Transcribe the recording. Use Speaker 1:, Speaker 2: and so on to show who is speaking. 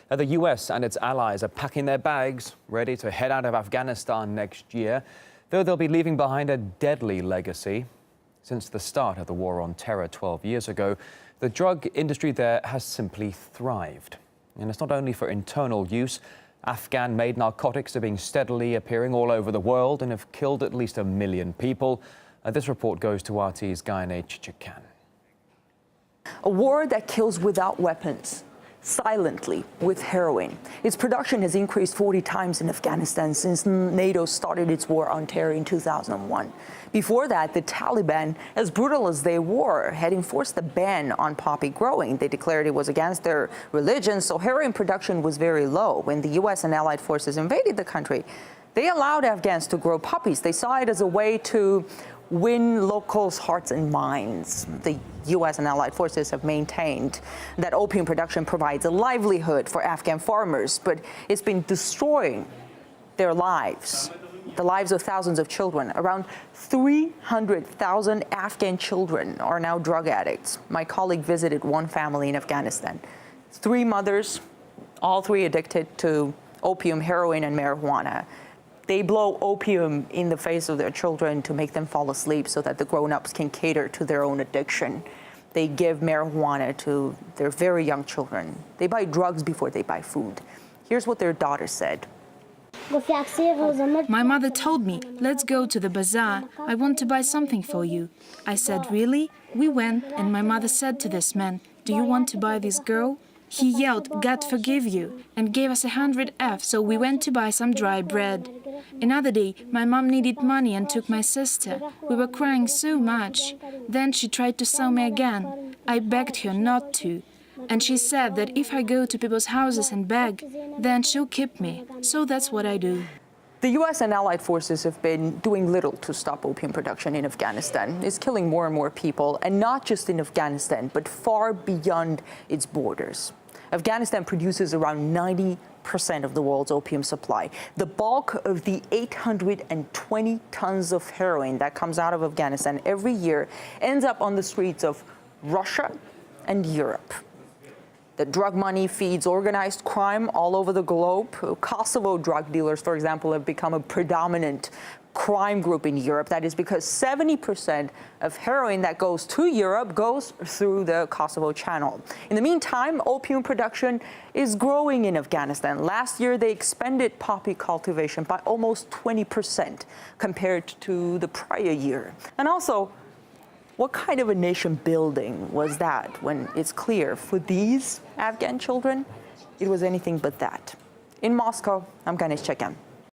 Speaker 1: The US and its allies are packing their bags, ready to head out of Afghanistan next year, though they'll be leaving behind a deadly legacy. Since the start of the war on terror 12 years ago, the drug industry there has simply thrived. And it's not only for internal use. Afghan-made narcotics are being steadily appearing all over the world and have killed at least 1 million people. This report goes to RT's Gayane Chichikan.
Speaker 2: A war that kills without weapons, silently, with heroin. Its production has increased 40 times in Afghanistan since NATO started its war on terror in 2001. Before that, the Taliban, as brutal as they were, had enforced a ban on poppy growing. They declared it was against their religion, so heroin production was very low. When the US and allied forces invaded the country, they allowed Afghans to grow poppies. They saw it as a way to win locals' hearts and minds. The US and allied forces have maintained that opium production provides a livelihood for Afghan farmers, but it's been destroying their lives, the lives of thousands of children. Around 300,000 Afghan children are now drug addicts. My colleague visited one family in Afghanistan. 3 mothers, all 3 addicted to opium, heroin, and marijuana. They blow opium in the face of their children to make them fall asleep so that the grown-ups can cater to their own addiction. They give marijuana to their very young children. They buy drugs before they buy food. Here's what their daughter said.
Speaker 3: My mother told me, let's go to the bazaar. I want to buy something for you. I said, really? We went, and my mother said to this man, do you want to buy this girl? He yelled, God forgive you, and gave us 100 F, so we went to buy some dry bread. Another day, my mom needed money and took my sister. We were crying so much. Then she tried to sell me again. I begged her not to. And she said that if I go to people's houses and beg, then she'll keep me. So that's what I do.
Speaker 2: The US and allied forces have been doing little to stop opium production in Afghanistan. It's killing more and more people, and not just in Afghanistan, but far beyond its borders. Afghanistan produces around 90% of the world's opium supply. The bulk of the 820 tons of heroin that comes out of Afghanistan every year ends up on the streets of Russia and Europe. The drug money feeds organized crime all over the globe. Kosovo drug dealers, for example, have become a predominant crime group in Europe. That is because 70% of heroin that goes to Europe goes through the Kosovo Channel. In the meantime, opium production is growing in Afghanistan. Last year, they expanded poppy cultivation by almost 20% compared to the prior year. And also, what kind of a nation building was that when it's clear for these Afghan children, it was anything but that? In Moscow, I'm Gayane Chichikan.